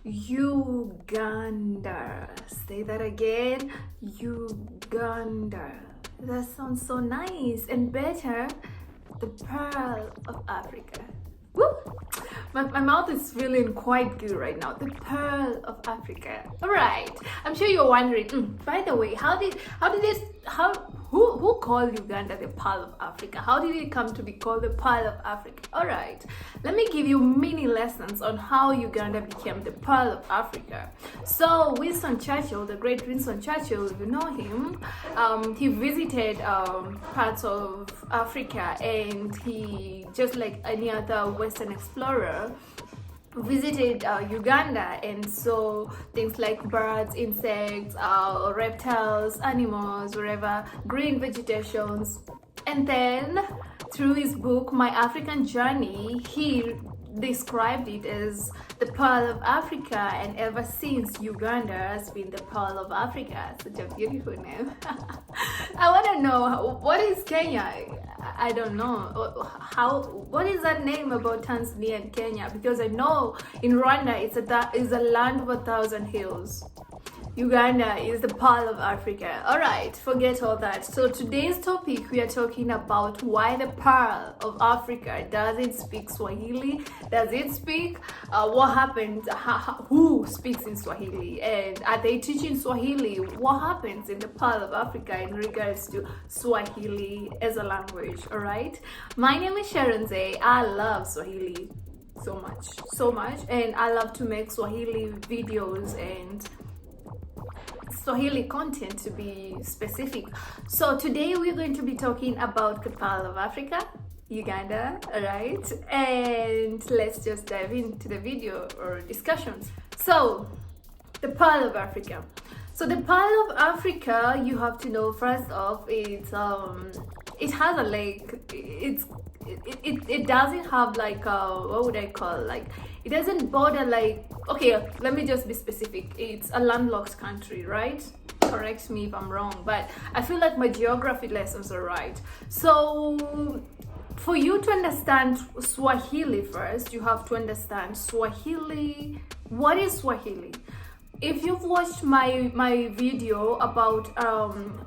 Uganda. Say that again. Uganda. That sounds so nice and better. The Pearl of Africa. Woo! My mouth is feeling quite good right now. The Pearl of Africa. All right. I'm sure you're wondering. By the way, who called Uganda the Pearl of Africa? How did it come to be called the Pearl of Africa? All right. Let me give you mini lessons on how Uganda became the Pearl of Africa. So Winston Churchill, the great Winston Churchill, you know him. He visited parts of Africa, and he, just like any other Western explorer, visited Uganda and saw things like birds, insects, reptiles, animals, whatever, green vegetations. And then through his book My African Journey, he described it as the Pearl of Africa, and ever since Uganda has been the Pearl of Africa. Such a beautiful name. I want to know, what is Kenya? I don't know what is that name about Tanzania and Kenya, because I know in Rwanda it's a land of 1,000 hills. Uganda is the Pearl of Africa. All right, forget all that. So today's topic, we are talking about why the Pearl of Africa. Does it speak Swahili? Does it speak? What happens? Who speaks in Swahili? And are they teaching Swahili? What happens in the Pearl of Africa in regards to Swahili as a language? All right. My name is Sharon Zay. I love Swahili so much, and I love to make Swahili videos and Swahili content, to be specific. So today we're going to be talking about the Pearl of Africa, Uganda, right? And let's just dive into the video or discussions. So the Pearl of Africa. So the Pearl of Africa, you have to know first off, it has a lake. It doesn't have like what would I call, like, it doesn't border, like, okay, let me just be specific. It's a landlocked country, right? Correct me if I'm wrong, but I feel like my geography lessons are right. So for you to understand Swahili first, you have to understand Swahili. What is Swahili? If you've watched my video about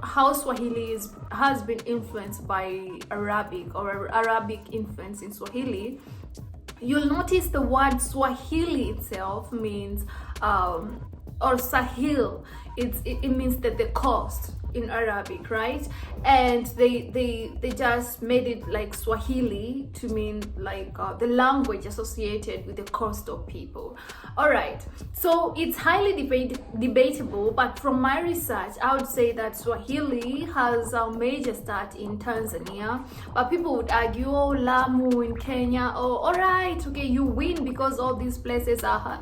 how Swahili has been influenced by Arabic, or Arabic influence in Swahili, you'll notice the word Swahili itself means, or Sahil, it means that the coast in Arabic, right? And they just made it like Swahili to mean like the language associated with the coastal people. All right, so it's highly debatable, but from my research, I would say that Swahili has a major start in Tanzania, but people would argue, oh, Lamu in Kenya. Oh, all right, okay, you win, because all these places are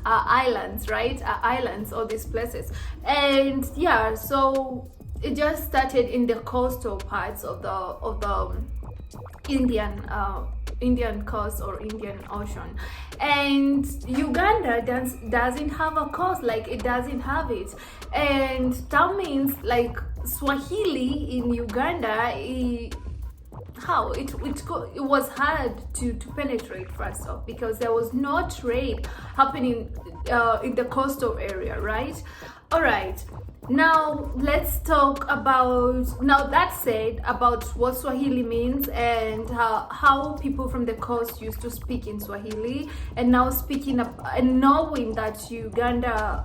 islands, right? Islands, all these places. And yeah, so it just started in the coastal parts of the Indian coast or Indian Ocean. And Uganda doesn't have a coast, like it doesn't have it. And that means like Swahili in Uganda, it was hard to penetrate first off, because there was no trade happening in the coastal area, right? All right, now let's talk about, now that said, about what Swahili means and how people from the coast used to speak in Swahili, and now speaking up and knowing that Uganda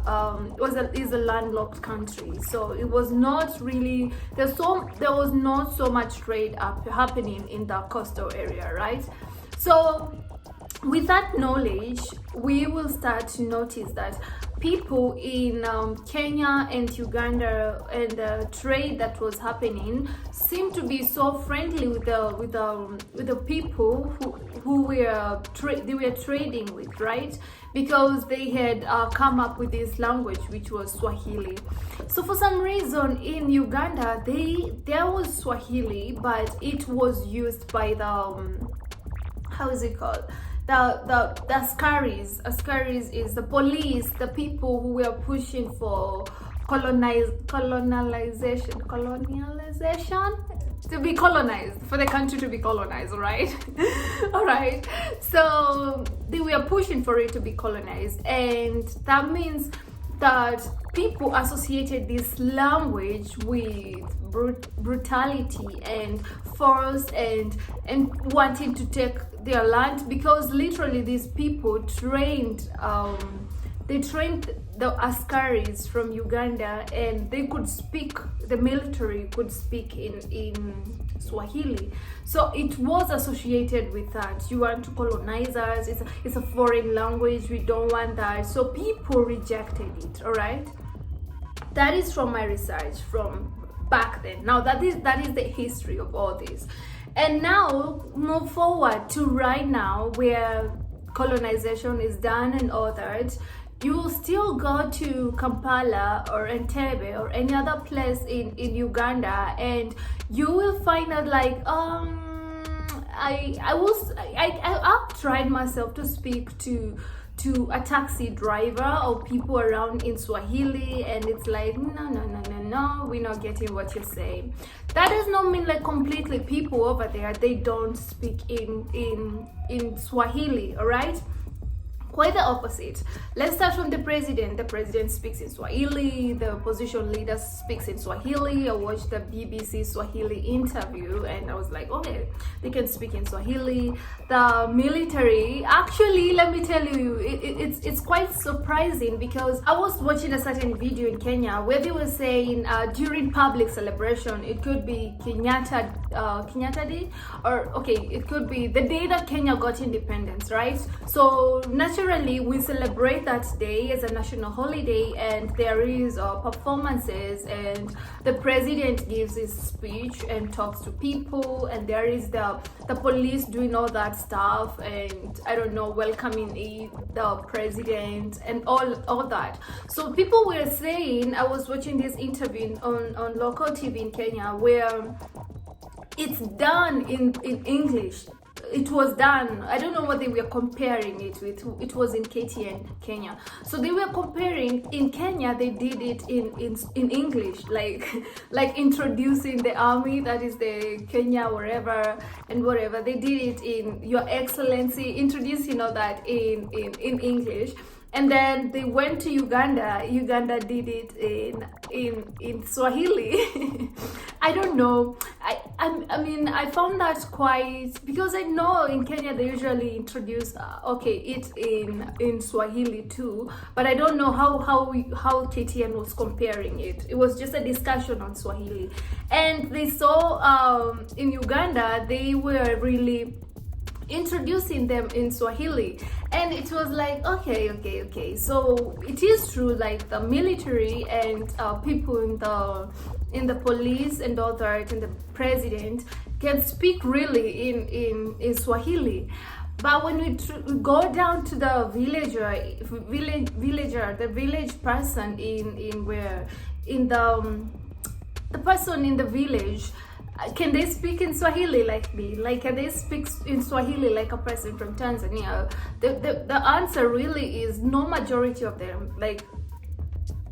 is a landlocked country, so it was not really, there was not so much trade happening in the coastal area, right? So with that knowledge, we will start to notice that people in Kenya and Uganda, and the trade that was happening, seemed to be so friendly with the people who they were trading with, right? Because they had come up with this language, which was Swahili. So for some reason in Uganda, there was Swahili, but it was used by the how is it called? The Askaris. Askaris is the police, the people who were pushing for colonization. to be colonized, for the country to be colonized, all right? All right, so they were pushing for it to be colonized, and that means that people associated this language with brutality and force and wanting to take their land, because literally these people trained they trained the askaris from Uganda, and they could speak, the military could speak in Swahili. So it was associated with that. You want to colonize us, it's a foreign language, we don't want that. So people rejected it, all right? That is from my research from back then. Now that is the history of all this. And now move forward to right now, where colonization is done and all that. You will still go to Kampala or Entebbe or any other place in Uganda, and you will find out like I've tried myself to speak to a taxi driver or people around in Swahili, and it's like no, we're not getting what you're saying. That does not mean like completely people over there they don't speak in Swahili, all right? Quite the opposite. Let's start from the president. The president speaks in Swahili. The opposition leader speaks in Swahili. I watched the BBC Swahili interview and I was like, okay, they can speak in Swahili. The military, actually, let me tell you, it's quite surprising, because I was watching a certain video in Kenya where they were saying during public celebration, it could be Kenyatta Day, or okay, it could be the day that Kenya got independence, right? So naturally we celebrate that day as a national holiday, and there is performances, and the president gives his speech and talks to people, and there is the police doing all that stuff, and I don't know, welcoming the president and all that. So people were saying, I was watching this interview on local TV in Kenya where it's done in English. It was done, I don't know what they were comparing it with. It was in KTN Kenya. So they were comparing, in Kenya they did it in English, like introducing the army, that is the Kenya wherever and whatever. They did it in Your Excellency, introducing all that in English. And then they went to Uganda. Uganda did it in Swahili. I don't know. I mean, I found that quite, because I know in Kenya they usually introduce it in Swahili too, but I don't know how KTN was comparing it. It was just a discussion on Swahili, and they saw in Uganda they were really introducing them in Swahili, and it was like okay, so it is true, like the military and people in the police and all that, and the president can speak really in Swahili. But when we go down to the villager, the village person the person in the village, can they speak in Swahili like me? Like, can they speak in Swahili like a person from Tanzania? The answer really is no, majority of them, like,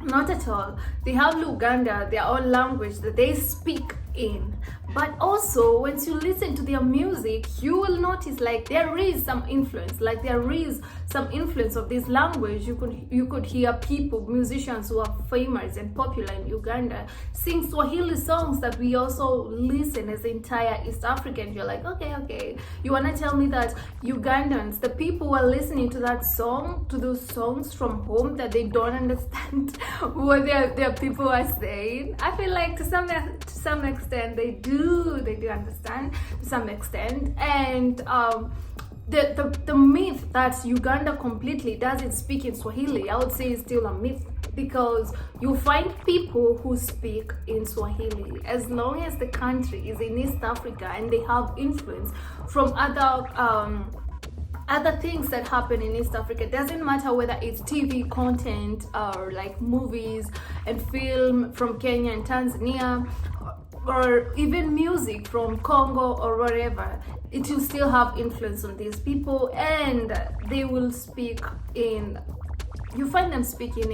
not at all. They have Luganda, their own language that they speak in. But also, once you listen to their music, you will notice like there is some influence, of this language. You could hear people, musicians who are famous and popular in Uganda, sing Swahili songs that we also listen as the entire East Africa. And you're like, okay, you wanna tell me that Ugandans, the people who are listening to that song, to those songs from home, that they don't understand what their people are saying? I feel like to some extent they do understand, to some extent. And the myth that Uganda completely doesn't speak in Swahili, I would say, is still a myth, because you find people who speak in Swahili as long as the country is in East Africa and they have influence from other things that happen in East Africa. It doesn't matter whether it's TV content or like movies and film from Kenya and Tanzania, or even music from Congo or wherever. It will still have influence on these people, and they will speak in, you find them speaking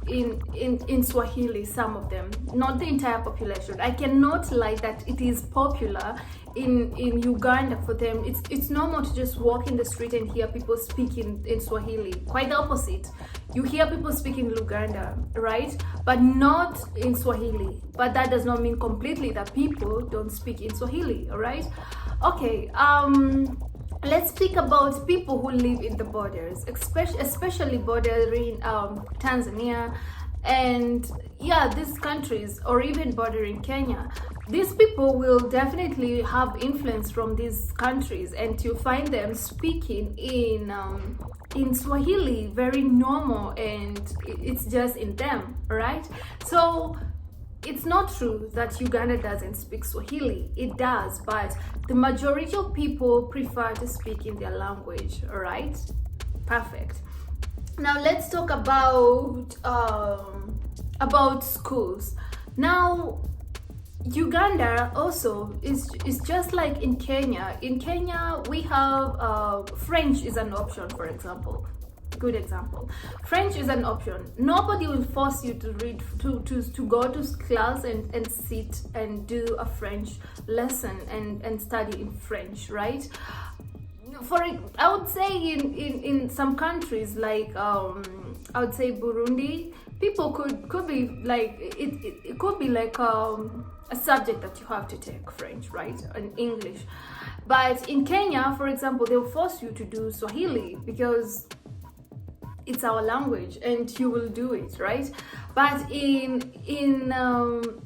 in Swahili, some of them, not the entire population. I cannot lie that it is popular in Uganda for them. It's normal to just walk in the street and hear people speak in Swahili. Quite the opposite. You hear people speak in Luganda, right? But not in Swahili. But that does not mean completely that people don't speak in Swahili, all right? Okay, let's speak about people who live in the borders, especially bordering Tanzania and these countries, or even bordering Kenya. These people will definitely have influence from these countries, and you find them speaking in Swahili, very normal, and it's just in them, right? So it's not true that Uganda doesn't speak Swahili. It does, but the majority of people prefer to speak in their language, all right? Perfect. Now let's talk about schools. Now, Uganda also is just like in Kenya. In Kenya, we have French is an option, for example. Good example. French is an option. Nobody will force you to read to go to class and sit and do a French lesson and study in French, right? I would say in some countries like I would say Burundi, people could be like it could be like a subject that you have to take French, right, and English. But in Kenya, for example, they'll force you to do Swahili because it's our language and you will do it, right? But in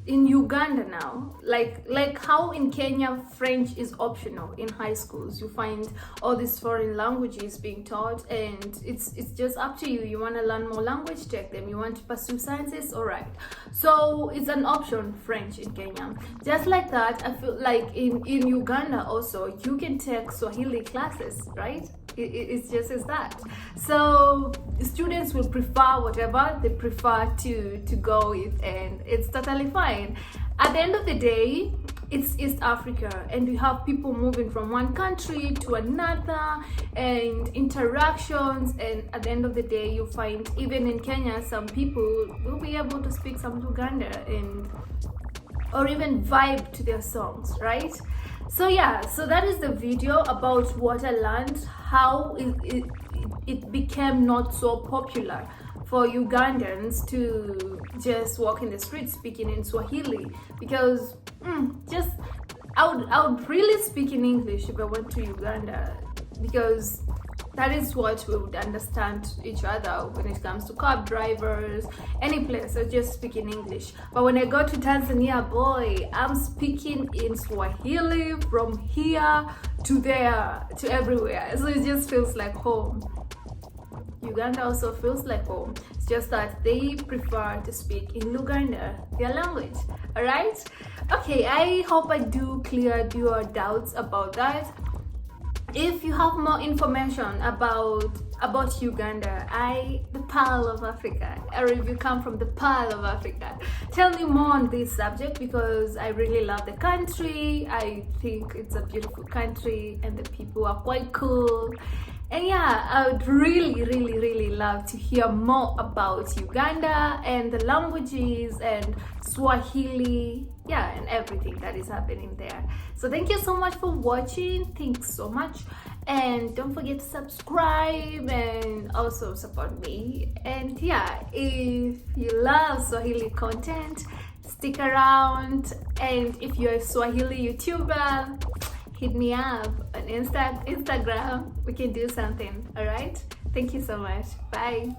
Uganda now, like how in Kenya French is optional in high schools, you find all these foreign languages being taught, and it's just up to you. You want to learn more language, take them. You want to pursue sciences, all right. So it's an option, French in Kenya. Just like that, I feel like in Uganda also you can take Swahili classes, right? It's just as that. So students will prefer whatever they prefer to go with, and it's totally fine. At the end of the day, it's East Africa, and we have people moving from one country to another and interactions, and at the end of the day you find even in Kenya some people will be able to speak some Luganda or even vibe to their songs, right? So so that is the video about what I learned, how it became not so popular for Ugandans to just walk in the streets speaking in Swahili, because I would really speak in English if I went to Uganda, because that is what we would understand each other when it comes to cab drivers, any place. I just speak in English. But when I go to Tanzania, boy, I'm speaking in Swahili from here to there to everywhere. So it just feels like home. Uganda also feels like home. It's just that they prefer to speak in Luganda, their language. All right? Okay, I hope I do clear your doubts about that. If you have more information about Uganda, the Pearl of Africa, or if you come from the Pearl of Africa, tell me more on this subject, because I really love the country. I think it's a beautiful country and the people are quite cool. And I would really love to hear more about Uganda and the languages and Swahili, and everything that is happening there. So thank you so much for watching. Thanks so much, and don't forget to subscribe and also support me. And if you love Swahili content, stick around. And if you're a Swahili YouTuber, hit me up on Instagram. We can do something. All right, thank you so much. Bye.